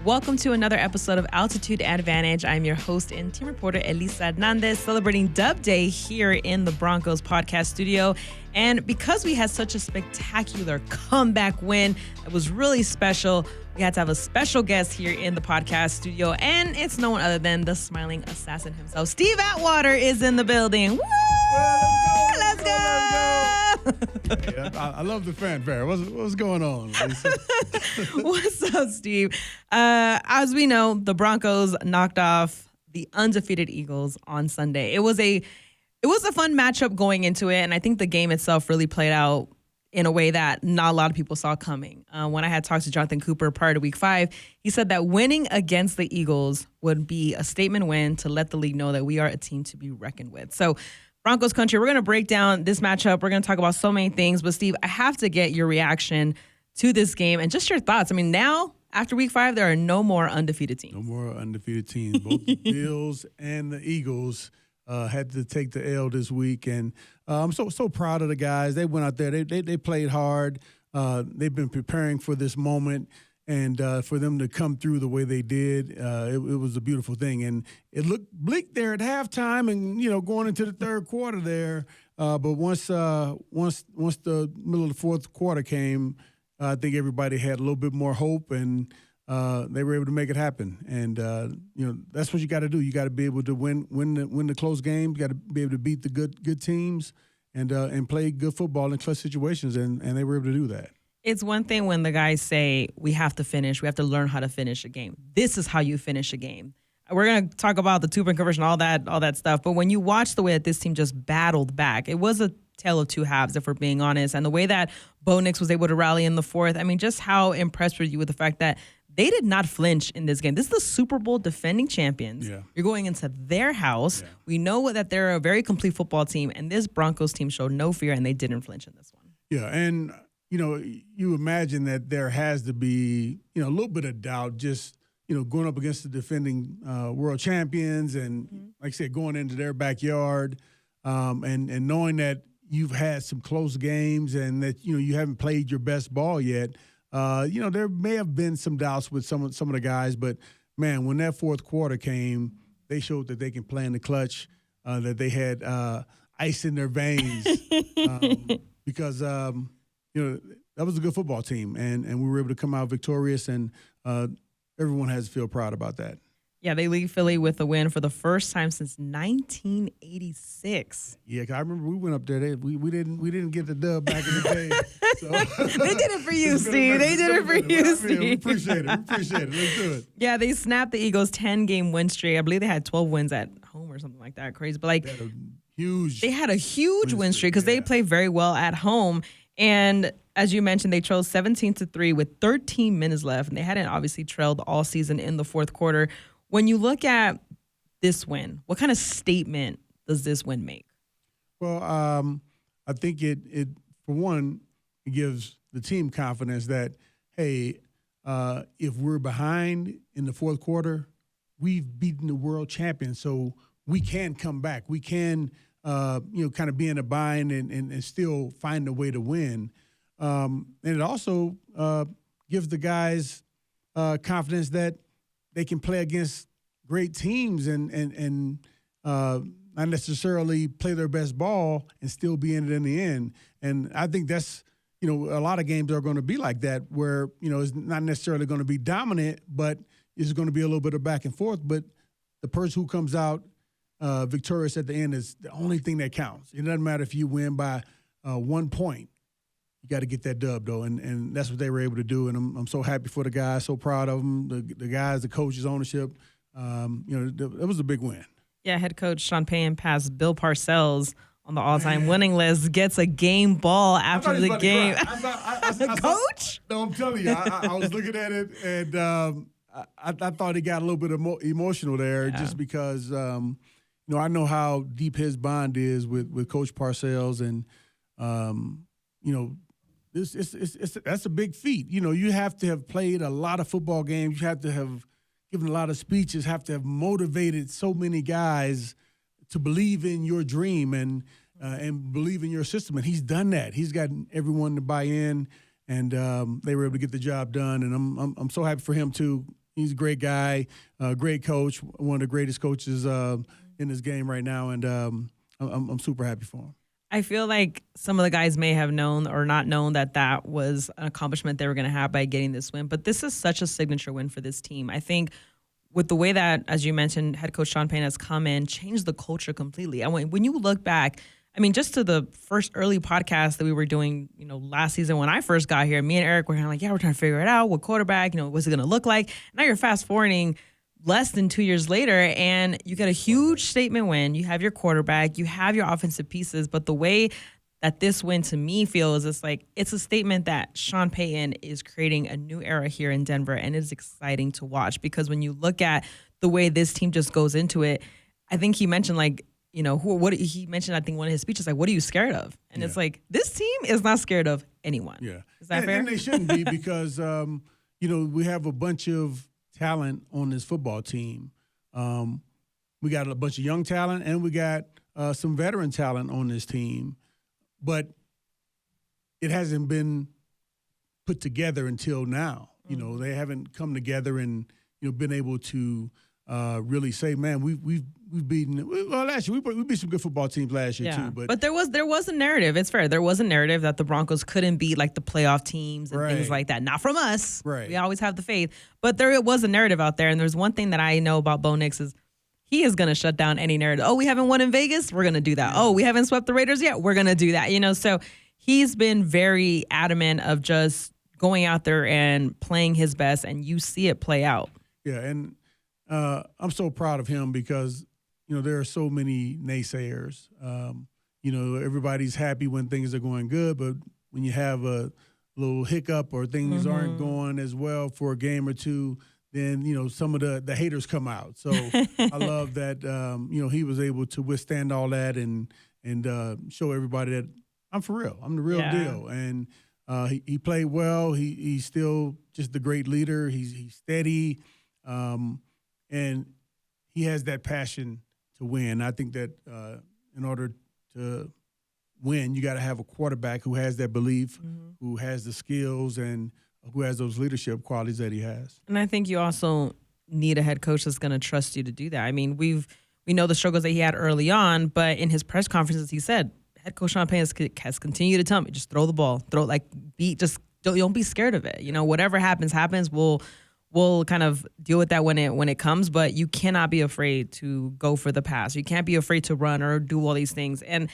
Welcome to another episode of Altitude Advantage. I'm your host and team reporter, Elisa Hernandez, celebrating Dub Day here in the Broncos podcast studio. And because we had such a spectacular comeback win that was really special, we had to have a special guest here in the podcast studio. And it's no one other than the smiling assassin himself. Steve Atwater is in the building. Woo! Let's go! Yeah, I love the fanfare. What's going on, Lisa? What's up, Steve? As we know, the Broncos knocked off the undefeated Eagles on Sunday. It was a fun matchup going into it, and I think the game itself really played out in a way that not a lot of people saw coming. When I had talked to Jonathan Cooper prior to Week 5, he said that winning against the Eagles would be a statement win to let the league know that we are a team to be reckoned with. So, Broncos country, we're going to break down this matchup. We're going to talk about so many things. But, Steve, I have to get your reaction to this game and just your thoughts. I mean, now, after Week 5, there are no more undefeated teams. No more undefeated teams. Both the Bills and the Eagles had to take the L this week. And I'm so proud of the guys. They went out there. They played hard. They've been preparing for this moment. And for them to come through the way they did, it was a beautiful thing. And it looked bleak there at halftime and, going into the third quarter there. But once the middle of the fourth quarter came, I think everybody had a little bit more hope, and they were able to make it happen. And, that's what you got to do. You got to be able to win the close games. You got to be able to beat the good teams and play good football in clutch situations, and they were able to do that. It's one thing when the guys say, we have to learn how to finish a game. This is how you finish a game. We're going to talk about the two-point conversion, all that stuff. But when you watch the way that this team just battled back, it was a tale of two halves, if we're being honest. And the way that Bo Nix was able to rally in the fourth, I mean, just how impressed were you with the fact that they did not flinch in this game? This is the Super Bowl defending champions. Yeah. You're going into their house. Yeah. We know that they're a very complete football team, and this Broncos team showed no fear, and they didn't flinch in this one. Yeah, and you imagine that there has to be, a little bit of doubt just, going up against the defending world champions and, like I said, going into their backyard and knowing that you've had some close games and that, you haven't played your best ball yet. There may have been some doubts with some of the guys, but, man, when that fourth quarter came, they showed that they can play in the clutch, that they had ice in their veins because that was a good football team, and we were able to come out victorious, and everyone has to feel proud about that. Yeah, they lead Philly with a win for the first time since 1986. Yeah, 'cause I remember we went up there. We didn't get the dub back in the day. So. They did it for you, Steve. They did it for you, Steve. We appreciate it. Let's do it. Yeah, they snapped the Eagles' 10-game win streak. I believe they had 12 wins at home or something like that. Crazy, but they had a huge win streak because they play very well at home. And as you mentioned, they trailed 17-3 with 13 minutes left, and they hadn't obviously trailed all season in the fourth quarter. When you look at this win, what kind of statement does this win make? Well, I think it for one, it gives the team confidence that, hey, if we're behind in the fourth quarter, we've beaten the world champion, so we can come back. We can kind of be in a bind and still find a way to win. And it also gives the guys confidence that they can play against great teams and not necessarily play their best ball and still be in it in the end. And I think that's, a lot of games are going to be like that where, it's not necessarily going to be dominant, but it's going to be a little bit of back and forth. But the person who comes out victorious at the end is the only thing that counts. It doesn't matter if you win by 1 point. You got to get that dub, though, and that's what they were able to do. And I'm so happy for the guys, so proud of them, the guys, the coaches, ownership. It was a big win. Yeah, head coach Sean Payton passed Bill Parcells on the all-time winning list, gets a game ball after the game. Coach? No, I'm telling you, I was looking at it, and I thought he got a little bit emotional there just because I know how deep his bond is with Coach Parcells, and that's a big feat. You have to have played a lot of football games. You have to have given a lot of speeches, have to have motivated so many guys to believe in your dream and believe in your system. And he's done that. He's gotten everyone to buy in, and they were able to get the job done. And I'm so happy for him too. he's a great guy, great coach, one of the greatest coaches in this game right now, and I'm super happy for him. I feel like some of the guys may have known or not known that that was an accomplishment they were going to have by getting this win. But this is such a signature win for this team. I think with the way that, as you mentioned, head coach Sean Payton has come in, changed the culture completely. I mean, when you look back, I mean, just to the first early podcast that we were doing, last season when I first got here, me and Eric were kind of like, we're trying to figure it out. What quarterback, what's it going to look like? Now you're fast forwarding less than 2 years later, and you get a huge statement win. You have your quarterback, you have your offensive pieces, but the way that this win to me feels, it's a statement that Sean Payton is creating a new era here in Denver, and it's exciting to watch because when you look at the way this team just goes into it, I think he mentioned what he mentioned. I think one of his speeches, what are you scared of? And it's like this team is not scared of anyone. Yeah, is that fair? And they shouldn't be because we have a bunch of talent on this football team. We got a bunch of young talent, and we got some veteran talent on this team, but it hasn't been put together until now. They haven't come together and been able to really say, man, we've beaten. Well, last year we beat some good football teams last year too. But there was a narrative. It's fair. There was a narrative that the Broncos couldn't beat the playoff teams and things like that. Not from us. Right. We always have the faith. But there was a narrative out there, and there's one thing that I know about Bo Nix is he is going to shut down any narrative. Oh, we haven't won in Vegas? We're going to do that. Oh, we haven't swept the Raiders yet? We're going to do that. So he's been very adamant of just going out there and playing his best, and you see it play out. Yeah, and I'm so proud of him because there are so many naysayers. Everybody's happy when things are going good, but when you have a little hiccup or things aren't going as well for a game or two, then some of the haters come out. So I love that he was able to withstand all that and show everybody that I'm for real. I'm the real deal. And he played well. He's still just a great leader. He's steady, and he has that passion to win. I think that in order to win, you got to have a quarterback who has that belief, who has the skills, and who has those leadership qualities that he has. And I think you also need a head coach that's going to trust you to do that. I mean, we know the struggles that he had early on, but in his press conferences, he said, head coach Sean Payton has continued to tell me, just throw the ball, don't be scared of it. Whatever happens. We'll kind of deal with that when it comes, but you cannot be afraid to go for the pass. You can't be afraid to run or do all these things. And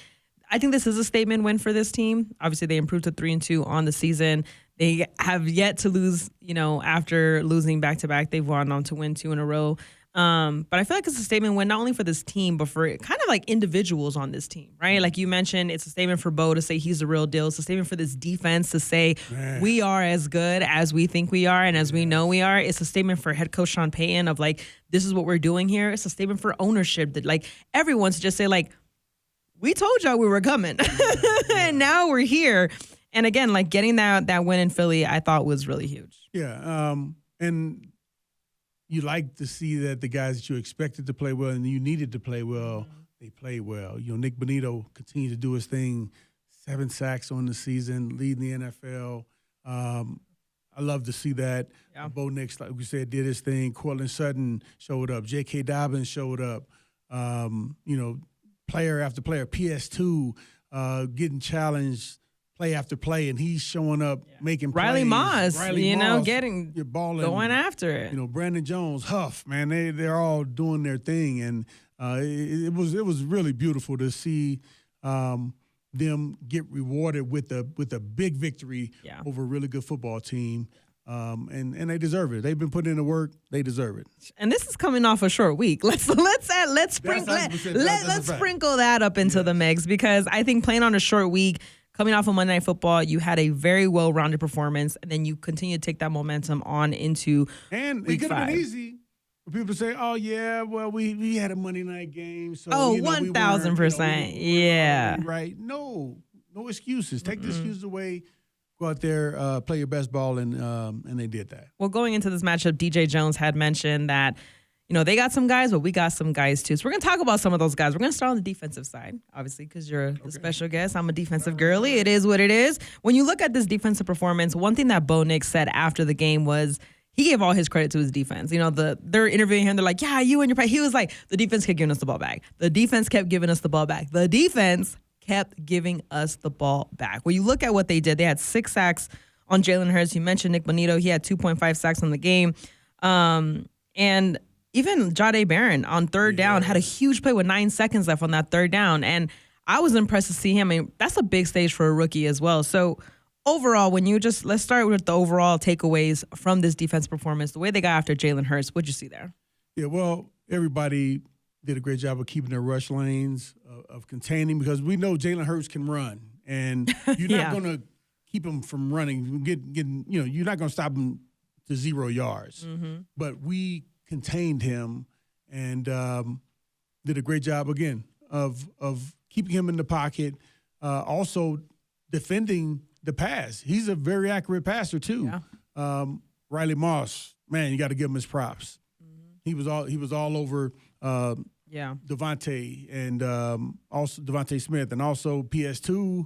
I think this is a statement win for this team. Obviously, they improved to 3-2 on the season. They have yet to lose, after losing back-to-back. They've gone on to win 2 in a row. But I feel like it's a statement win not only for this team, but for kind of individuals on this team, right? Like you mentioned, it's a statement for Bo to say he's the real deal. It's a statement for this defense to say we are as good as we think we are and as we know we are. It's a statement for head coach Sean Payton of this is what we're doing here. It's a statement for ownership that everyone to just say we told y'all we were coming and now we're here. And again, getting that win in Philly, I thought was really huge. Yeah. And you like to see that the guys that you expected to play well and you needed to play well, they play well. Nick Bonito continued to do his thing, 7 sacks on the season, leading the NFL. I love to see that. Yeah. Bo Nix, like we said, did his thing. Cortland Sutton showed up. J.K. Dobbins showed up. Player after player. PS2 getting challenged play after play, and he's showing up, making plays. Riley Moss, getting balling, going after it. Brandon Jones, Huff, man, they're all doing their thing, and it was really beautiful to see them get rewarded with a big victory over a really good football team. And they deserve it. They've been putting in the work. They deserve it. And this is coming off a short week. Let's sprinkle that up into the mix because I think playing on a short week, coming off of Monday Night Football, you had a very well-rounded performance, and then you continue to take that momentum on into and week 5. It could have been easy for people to say, "Oh yeah, well we had a Monday night game, so 1,000%, yeah, right." No excuses. Take the excuses away. Go out there, play your best ball, and they did that. Well, going into this matchup, DJ Jones had mentioned that, they got some guys, but we got some guys too. So we're going to talk about some of those guys. We're going to start on the defensive side, obviously, because you're the special guest. I'm a defensive girly. It is what it is. When you look at this defensive performance, one thing that Bo Nix said after the game was he gave all his credit to his defense. You know, they're interviewing him. They're like, yeah, you and your he was like, the defense kept giving us the ball back. The defense kept giving us the ball back. The defense kept giving us the ball back. When you look at what they did, they had 6 sacks on Jalen Hurts. You mentioned Nick Bonito. He had 2.5 sacks on the game. And even Jahdae Barron on third down had a huge play with 9 seconds left on that third down. And I was impressed to see him. I mean, that's a big stage for a rookie as well. So overall, let's start with the overall takeaways from this defense performance, the way they got after Jalen Hurts. What'd you see there? Yeah, well, everybody did a great job of keeping their rush lanes, of containing, because we know Jalen Hurts can run, and you're not going to keep him from running. You're not going to stop him to 0 yards. Mm-hmm. But we contained him and did a great job again of keeping him in the pocket, also defending the pass. He's a very accurate passer too. Yeah. Riley Moss, man, you got to give him his props. Mm-hmm. He was all over Devontae and also Devontae Smith, and also PS2.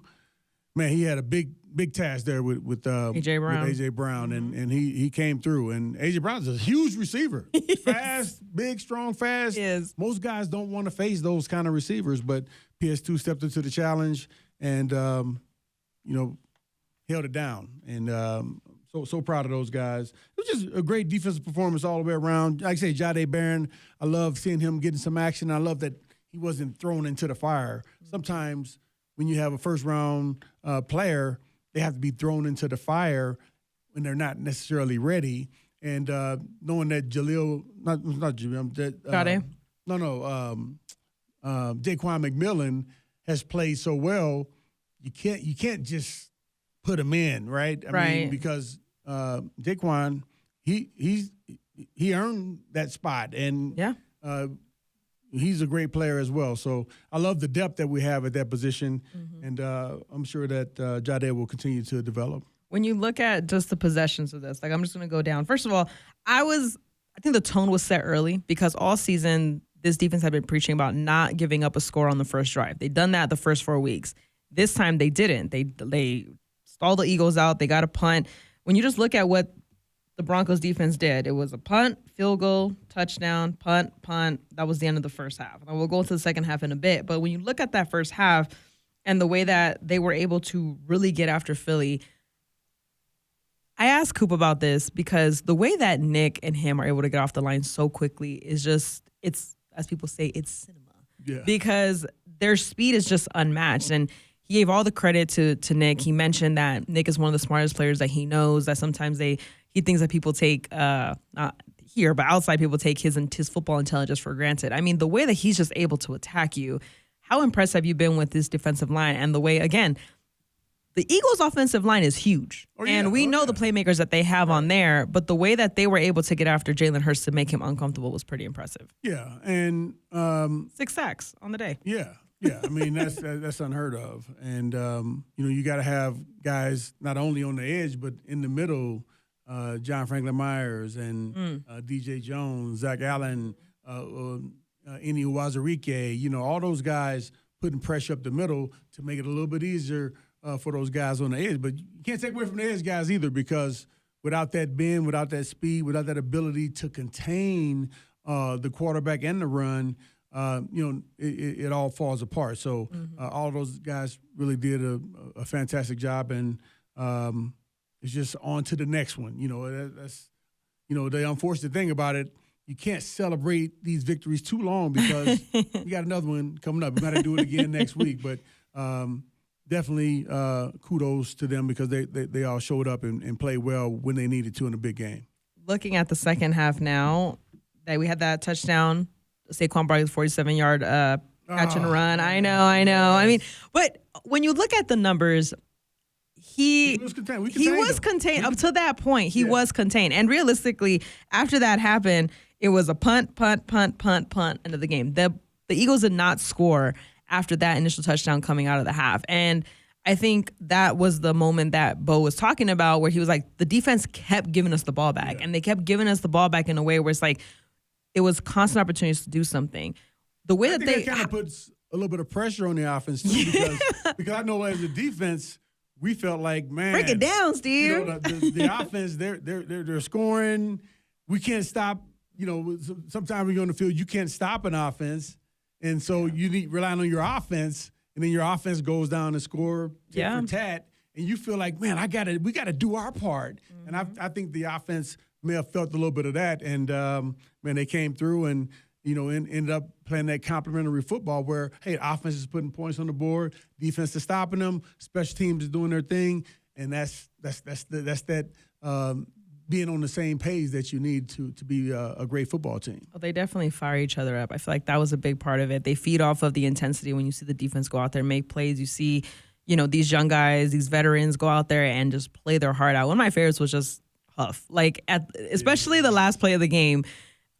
Man, he had a big task there with AJ Brown, mm-hmm. and he came through. And AJ Brown's a huge receiver, fast, big, strong, fast. Most guys don't want to face those kind of receivers, but PS2 stepped into the challenge and held it down. And so proud of those guys. It was just a great defensive performance all the way around. Like I say, Jahdae Barron, I love seeing him getting some action. I love that he wasn't thrown into the fire. Sometimes when you have a first-round player, they have to be thrown into the fire when they're not necessarily ready. And knowing that Jaquan McMillan has played so well, you can't just put him in, right? I mean, because Jaquan, he earned that spot, and he's a great player as well. So I love the depth that we have at that position, mm-hmm. and I'm sure that Jahdae will continue to develop. When you look at just the possessions of this, like I'm just going to go down. First of all, I think the tone was set early because all season this defense had been preaching about not giving up a score on the first drive. They'd done that the first 4 weeks. This time they didn't. They stalled the Eagles out. They got a punt. When you just look at what the Broncos defense did, it was a punt, field goal, touchdown, punt. That was the end of the first half. And we'll go into the second half in a bit. But when you look at that first half and the way that they were able to really get after Philly, I asked Coop about this because the way that Nick and him are able to get off the line so quickly is just, it's, as people say, it's cinema. Yeah. Because their speed is just unmatched. And he gave all the credit to Nick. He mentioned that Nick is one of the smartest players that he knows, that sometimes he thinks that people take, not here, but outside people take his football intelligence for granted. I mean, the way that he's just able to attack you, how impressed have you been with this defensive line? And the way, again, the Eagles' offensive line is huge. And we know the playmakers that they have on there, but the way that they were able to get after Jalen Hurts to make him uncomfortable was pretty impressive. Yeah, and 6 sacks on the day. Yeah. I mean, that's unheard of. And, you got to have guys not only on the edge, but in the middle, John Franklin Myers and DJ Jones, Zach Allen, Eni Uwazurike, all those guys putting pressure up the middle to make it a little bit easier for those guys on the edge. But you can't take away from the edge guys either, because without that bend, without that speed, without that ability to contain the quarterback and the run, it all falls apart. So all those guys really did a fantastic job, and it's just on to the next one. That's the unfortunate thing about it. You can't celebrate these victories too long because you got another one coming up. We got to do it again next week. But definitely kudos to them because they all showed up and played well when they needed to in a big game. Looking at the second half now, that we had that touchdown, Saquon Barkley's 47-yard catch and run. I know. I mean, but when you look at the numbers, he was contained up to that point. He was contained. And realistically, after that happened, it was a punt, end of the game. The Eagles did not score after that initial touchdown coming out of the half. And I think that was the moment that Bo was talking about, where he was like, the defense kept giving us the ball back. And they kept giving us the ball back in a way where it's like, it was constant opportunities to do something. The way that that kind of puts a little bit of pressure on the offense too, because I know as a defense, we felt like, man, break it down, Steve. You know, the offense, they're scoring. We can't stop. You know, sometimes when you're on the field, you can't stop an offense, and so you need relying on your offense, and then your offense goes down and score tit for tat, and you feel like, man, we gotta do our part. And I think the offense may have felt a little bit of that, and man, they came through and ended up playing that complementary football where, hey, offense is putting points on the board, defense is stopping them, special teams is doing their thing, and that's that being on the same page that you need to be a great football team. Well, they definitely fire each other up. I feel like that was a big part of it. They feed off of the intensity when you see the defense go out there and make plays. You see, these young guys, these veterans go out there and just play their heart out. One of my favorites was just Huff, especially the last play of the game,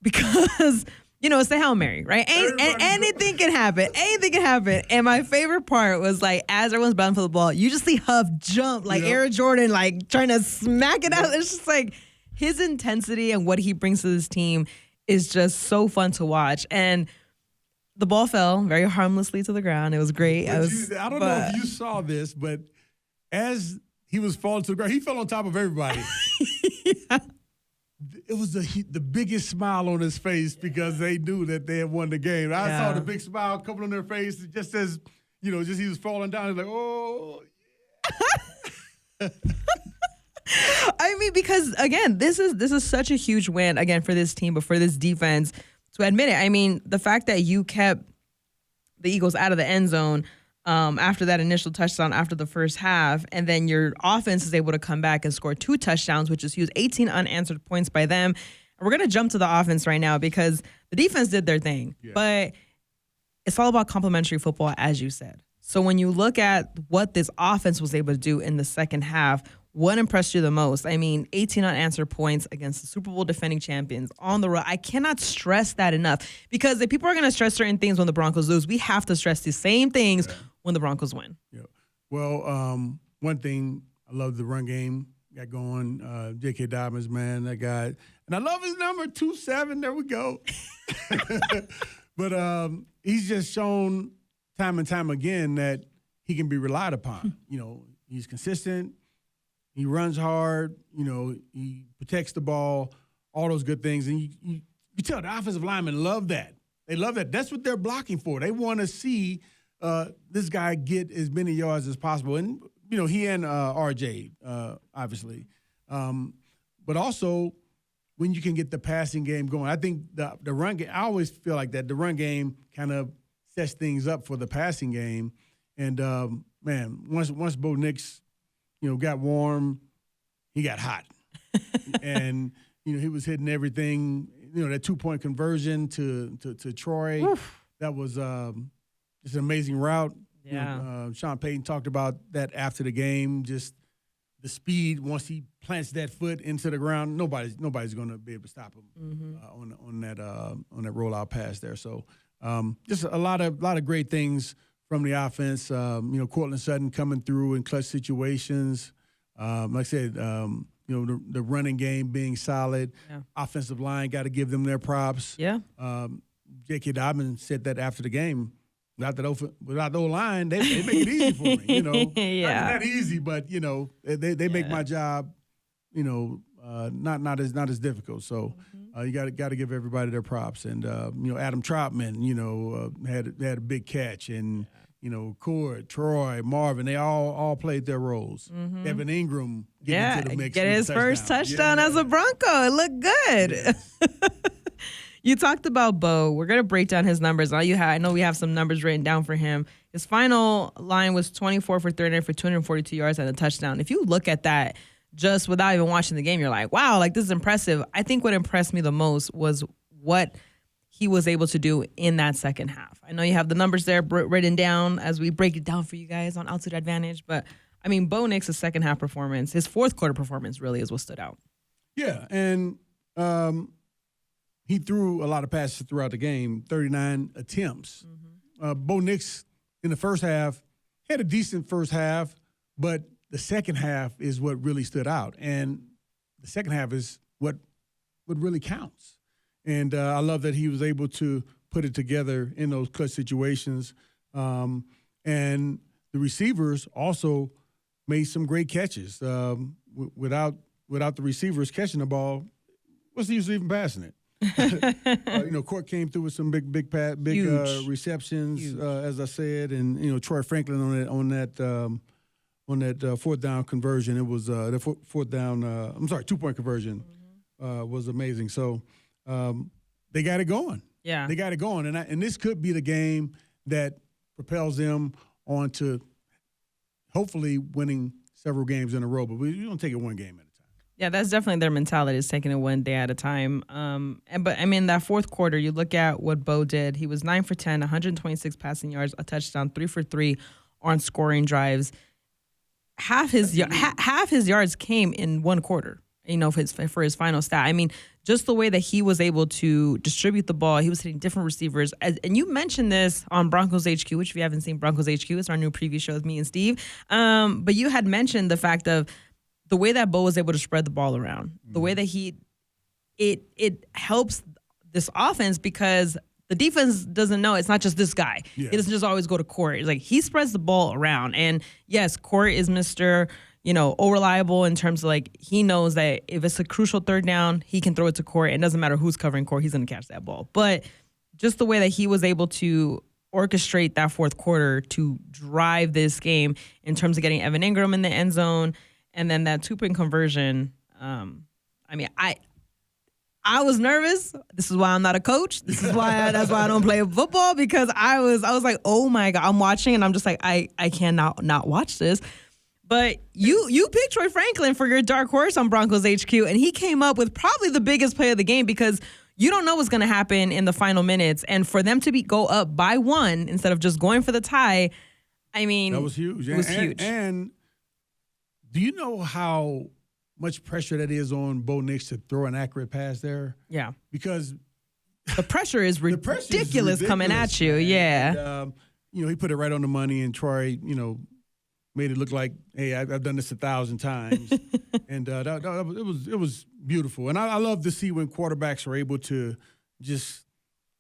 because it's the Hail Mary, right? And anything can happen. Anything can happen. And my favorite part was as everyone's bound for the ball, you just see Huff jump Air Jordan, trying to smack it out. It's just his intensity and what he brings to this team is just so fun to watch. And the ball fell very harmlessly to the ground. It was great. I don't know if you saw this, but as he was falling to the ground, he fell on top of everybody. Yeah. It was the biggest smile on his face because they knew that they had won the game. I saw the big smile coming on their face just as, he was falling down. He's like, oh, yeah. I mean, because, again, this is such a huge win, again, for this team, but for this defense to admit it. I mean, the fact that you kept the Eagles out of the end zone after that initial touchdown after the first half, and then your offense is able to come back and score 2 touchdowns, which is huge, 18 unanswered points by them. And we're going to jump to the offense right now because the defense did their thing, but it's all about complementary football, as you said. So when you look at what this offense was able to do in the second half, what impressed you the most? I mean, 18 unanswered points against the Super Bowl defending champions on the road. I cannot stress that enough because if people are going to stress certain things when the Broncos lose, we have to stress the same things when the Broncos win. Yeah. Well, one thing, I love the run game got going. J.K. Dobbins, man, that guy. And I love his number, 27. There we go. But he's just shown time and time again that he can be relied upon. He's consistent. He runs hard. He protects the ball, all those good things. And you tell the offensive linemen love that. They love that. That's what they're blocking for. They want to see this guy get as many yards as possible. And, he and RJ, obviously. But also, when you can get the passing game going. I think the run game, I always feel like that. The run game kind of sets things up for the passing game. And, man, once Bo Nix – got warm, he got hot. And, he was hitting everything, that 2-point conversion to Troy. Oof. That was just an amazing route. Yeah. Sean Payton talked about that after the game, just the speed. Once he plants that foot into the ground, nobody's going to be able to stop him on that rollout pass there. So just a lot of great things from the offense. Cortland Sutton coming through in clutch situations. Like I said, the running game being solid. Yeah. Offensive line, got to give them their props. Yeah. J.K. Dobbins said that after the game. Without the O-line, they make it easy for me. Yeah. Not easy, but, they make my job, not as difficult. So you got to give everybody their props. And Adam Troutman, had a big catch, and Cord, Troy, Marvin, they all played their roles. Evan Ingram into the mix. Get his first touchdown as a Bronco. It looked good. Yes. You talked about Bo. We're going to break down his numbers. I know we have some numbers written down for him. His final line was 24 for 39 for 242 yards and a touchdown. If you look at that just without even watching the game, you're like, wow, this is impressive. I think what impressed me the most was what he was able to do in that second half. I know you have the numbers there written down as we break it down for you guys on Altitude Advantage. But, Bo Nix's second half performance, his fourth quarter performance really is what stood out. Yeah, and he threw a lot of passes throughout the game, 39 attempts. Bo Nix in the first half had a decent first half, but the second half is what really stood out. And the second half is what really counts. And I love that he was able to put it together in those clutch situations. And the receivers also made some great catches. Without the receivers catching the ball, what's the use of even passing it? Court came through with some big receptions, as I said, and Troy Franklin on that fourth down conversion. It was the fourth down. 2-point conversion was amazing. So they got it going. Yeah, they got it going, and this could be the game that propels them on to hopefully winning several games in a row. But we don't take it one game at a time. Yeah, that's definitely their mentality, is taking it one day at a time. But I mean, that fourth quarter, you look at what Bo did. He was 9 for 10, 126 passing yards, a touchdown, 3 for 3 on scoring drives. Half his yards came in one quarter. For his final stat. I mean, just the way that he was able to distribute the ball, he was hitting different receivers. And you mentioned this on Broncos HQ, which if you haven't seen Broncos HQ, it's our new preview show with me and Steve. But you had mentioned the fact of the way that Bo was able to spread the ball around, the way that it helps this offense because the defense doesn't know it's not just this guy. Yeah. He doesn't just always go to Court. It's like he spreads the ball around. And yes, Court is Mr. Reliable in terms of he knows that if it's a crucial third down, he can throw it to Court. It doesn't matter who's covering Court, he's going to catch that ball. But just the way that he was able to orchestrate that fourth quarter to drive this game in terms of getting Evan Ingram in the end zone and then that 2-point conversion. I was nervous. This is why I'm not a coach. That's why I don't play football, because I was like, oh my God, I'm watching and I'm just like, I cannot not watch this. But you picked Troy Franklin for your dark horse on Broncos HQ, and he came up with probably the biggest play of the game because you don't know what's going to happen in the final minutes. And for them to go up by 1 instead of just going for the tie, I mean, that was huge. It was huge. And do you know how much pressure that is on Bo Nix to throw an accurate pass there? Yeah. Because the pressure is ridiculous coming at you. Yeah. And, he put it right on the money, and Troy, made it look like, hey, I've done this 1,000 times. And it was beautiful. And I love to see when quarterbacks are able to just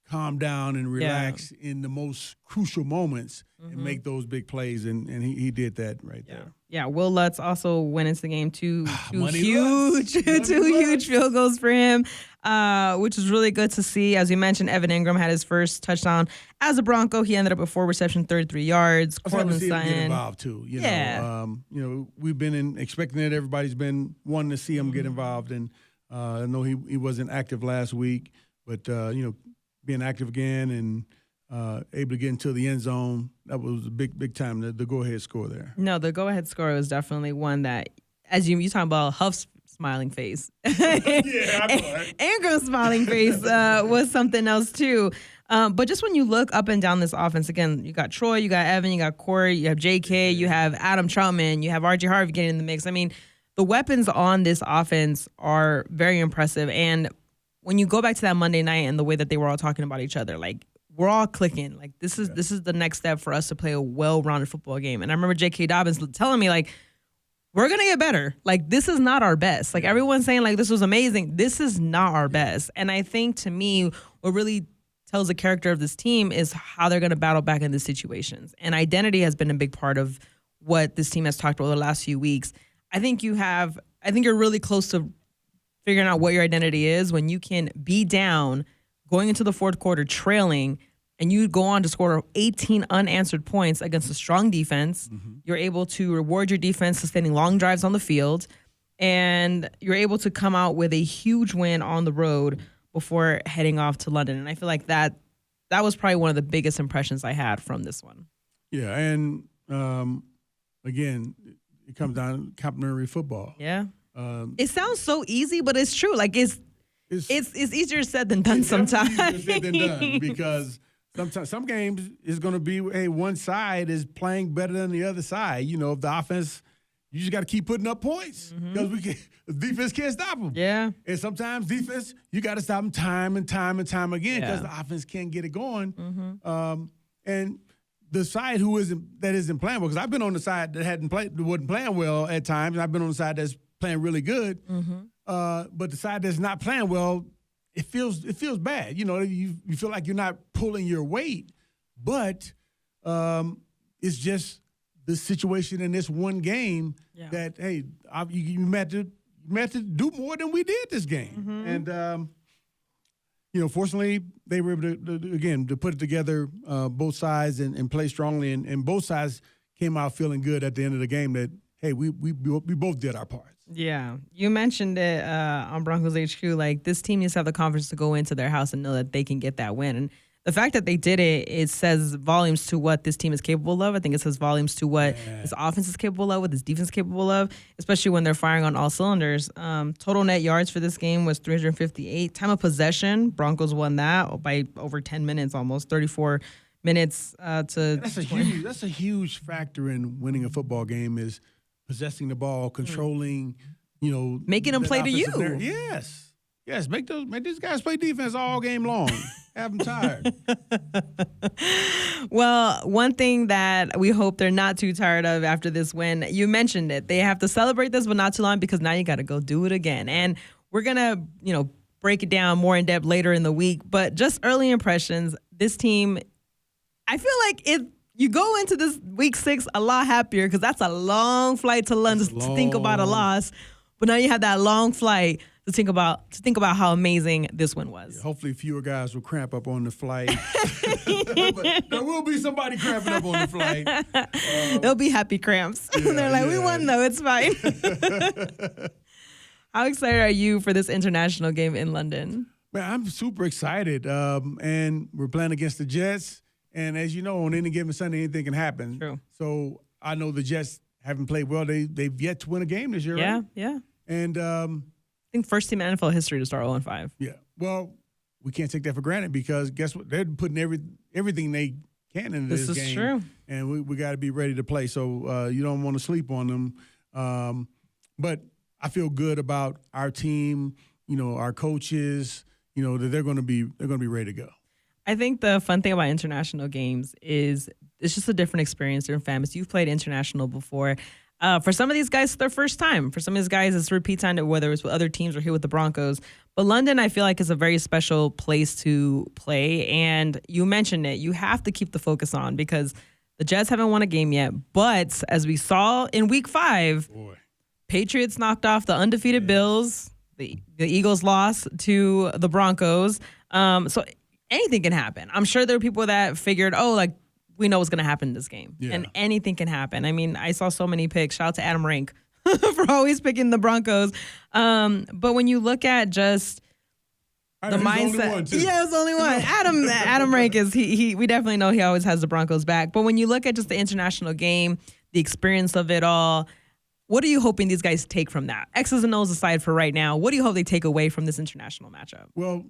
calm down and relax in the most crucial moments and make those big plays. And he did that right there. Yeah, Will Lutz also went into the game two huge field goals for him, which is really good to see. As you mentioned, Evan Ingram had his first touchdown as a Bronco. He ended up with 4 receptions, 33 yards. Cortland Sutton get involved too. We've been expecting it. Everybody's been wanting to see him get involved, and I know he wasn't active last week, but being active again and able to get into the end zone, that was a big time, the go-ahead score there. No, the go-ahead score was definitely one that, as you talking about Huff's smiling face. Ingram's smiling face was something else too. But just when you look up and down this offense, again, you got Troy, you got Evan, you got Corey, you have JK, you have Adam Troutman, you have RJ Harvey getting in the mix. I mean, the weapons on this offense are very impressive. And when you go back to that Monday night and the way that they were all talking about each other, we're all clicking. This is the next step for us to play a well-rounded football game. And I remember J.K. Dobbins telling me, we're going to get better. This is not our best. Everyone's saying, this was amazing. This is not our best. And I think, to me, what really tells the character of this team is how they're going to battle back in these situations. And identity has been a big part of what this team has talked about the last few weeks. I think you're really close to figuring out what your identity is when you can be down going into the fourth quarter trailing and you go on to score 18 unanswered points against a strong defense. You're able to reward your defense sustaining long drives on the field, and you're able to come out with a huge win on the road before heading off to London. And I feel like that was probably one of the biggest impressions I had from this one. Yeah, and again, it comes down to complimentary football. Yeah. It sounds so easy, but it's true. It's easier said than done sometimes. Easier said than done, because sometimes some games is going to be, hey, one side is playing better than the other side. If the offense, you just got to keep putting up points because the defense can't stop them. Yeah. And sometimes defense, you got to stop them time and time and time again because the offense can't get it going. And the side that isn't playing well, because I've been on the side that wasn't playing well at times, and I've been on the side that's playing really good. But the side that's not playing well, it feels bad. You feel like you're not pulling your weight, but it's just the situation in this one game that, hey, you meant to do more than we did this game. And, fortunately, they were able to put it together, both sides, and play strongly. And both sides came out feeling good at the end of the game that, hey, we both did our parts. Yeah. You mentioned it on Broncos HQ. Like, this team needs to have the confidence to go into their house and know that they can get that win. And the fact that they did it, it says volumes to what this team is capable of. I think it says volumes to what this offense is capable of, what this defense is capable of, especially when they're firing on all cylinders. Total net yards for this game was 358. Time of possession, Broncos won that by over 10 minutes, almost 34 minutes to. That's a huge factor in winning a football game is possessing the ball, controlling, making them play to you. Yes, make these guys play defense all game long. Have them tired. Well, one thing that we hope they're not too tired of after this win, you mentioned it. They have to celebrate this, but not too long because now you got to go do it again. And we're going to, break it down more in depth later in the week. But just early impressions, this team, I feel like you go into this week 6 a lot happier because that's a long flight to London to think about a loss. But now you have that long flight to think about how amazing this one was. Hopefully fewer guys will cramp up on the flight. But there will be somebody cramping up on the flight. They'll be happy cramps. They're like, we won though, it's fine. How excited are you for this international game in London? Man, I'm super excited. And we're playing against the Jets. And as you know, on any given Sunday, anything can happen. True. So I know the Jets haven't played well. They've yet to win a game this year, right? Yeah. And I think first team in NFL history to start 0-5. Yeah. Well, we can't take that for granted because guess what? They're putting everything they can into this game. This is true. And we got to be ready to play. So you don't want to sleep on them. But I feel good about our team, our coaches, that they're going to be ready to go. I think the fun thing about international games is it's just a different experience, different families. You've played international before. For some of these guys, it's their first time. For some of these guys, it's repeat time, whether it's with other teams or here with the Broncos. But London, I feel like, is a very special place to play. And you mentioned it. You have to keep the focus on because the Jets haven't won a game yet. But as we saw in week 5, Patriots knocked off the undefeated Bills. The Eagles lost to the Broncos. So anything can happen. I'm sure there are people that figured, we know what's going to happen in this game. Yeah. And anything can happen. I mean, I saw so many picks. Shout out to Adam Rank for always picking the Broncos. But when you look at just the mindset. Yeah, it's only one. Adam Rank is, we definitely know he always has the Broncos back. But when you look at just the international game, the experience of it all, what are you hoping these guys take from that? X's and O's aside for right now, what do you hope they take away from this international matchup? Well,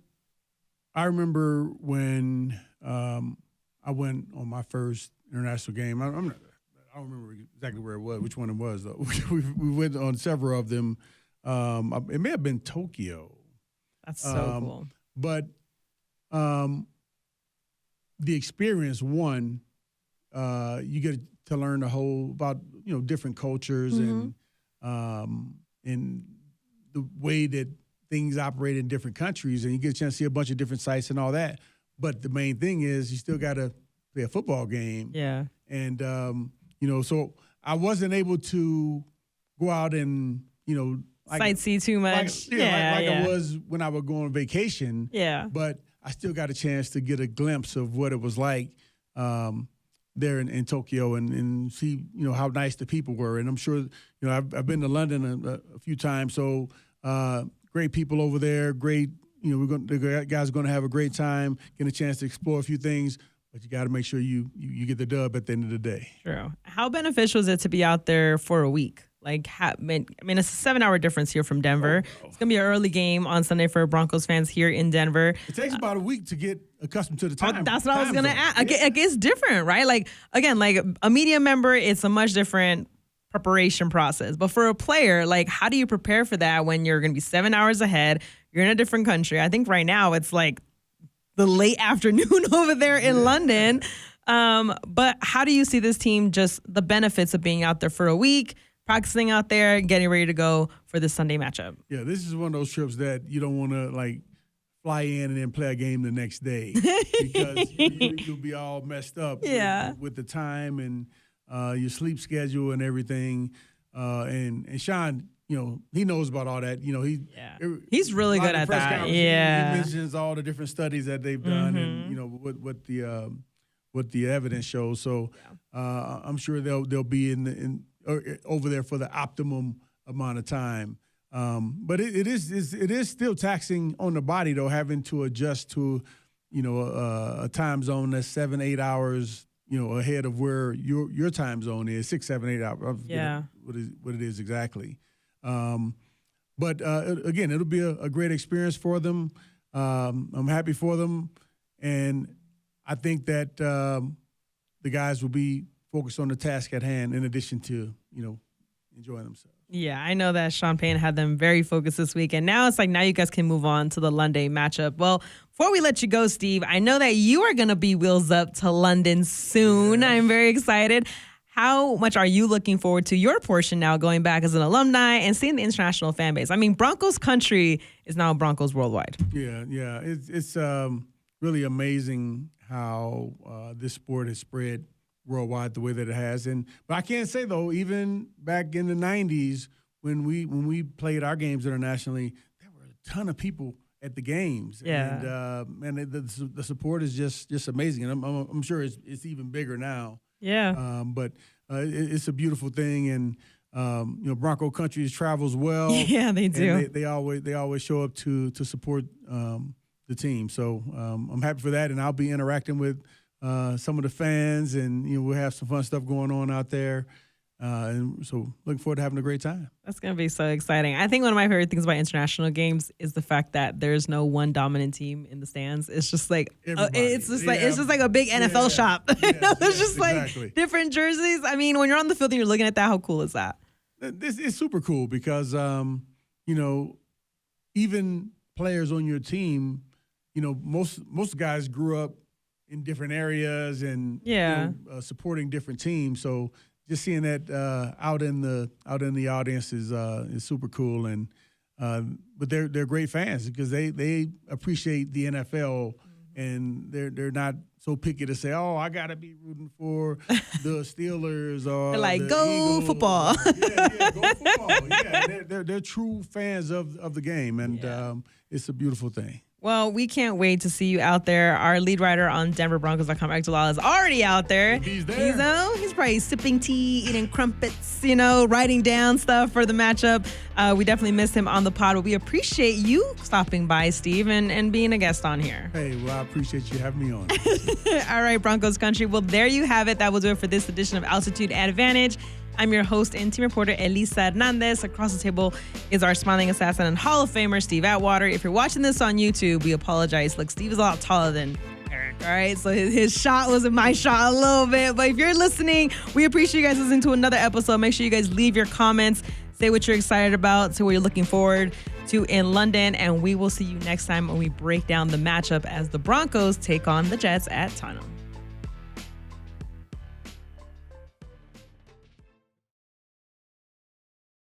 I remember when I went on my first international game. I don't remember exactly where it was, which one it was, though. we went on several of them. It may have been Tokyo. That's so cool. But the experience, one, you get to learn the whole about different cultures and the way that things operate in different countries, and you get a chance to see a bunch of different sites and all that. But the main thing is you still got to play a football game. Yeah. And, so I wasn't able to go out and, sightsee too much. I was when I would go on vacation. Yeah. But I still got a chance to get a glimpse of what it was like there in Tokyo and see, how nice the people were. And I'm sure, I've been to London a few times. So great people over there, great. The guys are going to have a great time, get a chance to explore a few things, but you got to make sure you get the dub at the end of the day. True. How beneficial is it to be out there for a week? It's a 7-hour difference here from Denver. Oh. It's going to be an early game on Sunday for Broncos fans here in Denver. It takes about a week to get accustomed to the time. That's what I was going to ask. It's different, right? Like a media member, it's a much different preparation process. But for a player, how do you prepare for that when you're going to be 7 hours ahead? You're in a different country. I think right now it's like the late afternoon over there in London. But how do you see this team, just the benefits of being out there for a week, practicing out there, getting ready to go for this Sunday matchup? Yeah, this is one of those trips that you don't want to fly in and then play a game the next day because you'll be all messed up with the time and your sleep schedule and everything. And Sean, he knows about all that. He's really good at that. Yeah. He mentions all the different studies that they've done and, what the evidence shows. So I'm sure they'll be over there for the optimum amount of time. But it is still taxing on the body, though, having to adjust to, a time zone that's 7-8 hours, ahead of where your time zone is, 6, 7, 8 hours. Yeah. What it is exactly. But again, it'll be a great experience for them. I'm happy for them. And I think that the guys will be focused on the task at hand in addition to, enjoying themselves. Yeah, I know that Sean Payton had them very focused this week. And now it's like, now you guys can move on to the London matchup. Well, before we let you go, Steve, I know that you are going to be wheels up to London soon. Yes. I'm very excited. How much are you looking forward to your portion now, going back as an alumni and seeing the international fan base? I mean, Broncos country is now Broncos worldwide. Yeah. It's really amazing how this sport has spread worldwide the way that it has. But I can't say, though, even back in the 90s when we played our games internationally, there were a ton of people at the games. Yeah. And the support is just amazing. And I'm sure it's even bigger now. Yeah. But it's a beautiful thing. And, Bronco country travels well. Yeah, they do. And they always show up to support the team. So I'm happy for that. And I'll be interacting with some of the fans, and we'll have some fun stuff going on out there. And so looking forward to having a great time. That's going to be so exciting. I think one of my favorite things about international games is the fact that there's no one dominant team in the stands. It's just like it's just like a big NFL shop. It's just like different jerseys. I mean, when you're on the field and you're looking at that, how cool is that? This is super cool because even players on your team, most guys grew up in different areas and supporting different teams. So just seeing that out in the audience is super cool. And but they're great fans because they appreciate the NFL, and they're not so picky to say, oh, I gotta be rooting for the Steelers or they're like, the go Eagles. football. Yeah, go football. Yeah, they're true fans of the game, and it's a beautiful thing. Well, we can't wait to see you out there. Our lead writer on DenverBroncos.com, Eric Dalal, is already out there. He's there. He's probably sipping tea, eating crumpets, writing down stuff for the matchup. We definitely missed him on the pod, but we appreciate you stopping by, Steve, and being a guest on here. Hey, well, I appreciate you having me on. All right, Broncos country. Well, there you have it. That will do it for this edition of Altitude Advantage. I'm your host and team reporter, Elisa Hernandez. Across the table is our smiling assassin and Hall of Famer, Steve Atwater. If you're watching this on YouTube, we apologize. Look, Steve is a lot taller than Eric, all right? So his shot wasn't my shot a little bit. But if you're listening, we appreciate you guys listening to another episode. Make sure you guys leave your comments. Say what you're excited about. Say what you're looking forward to in London. And we will see you next time when we break down the matchup as the Broncos take on the Jets at Tottenham.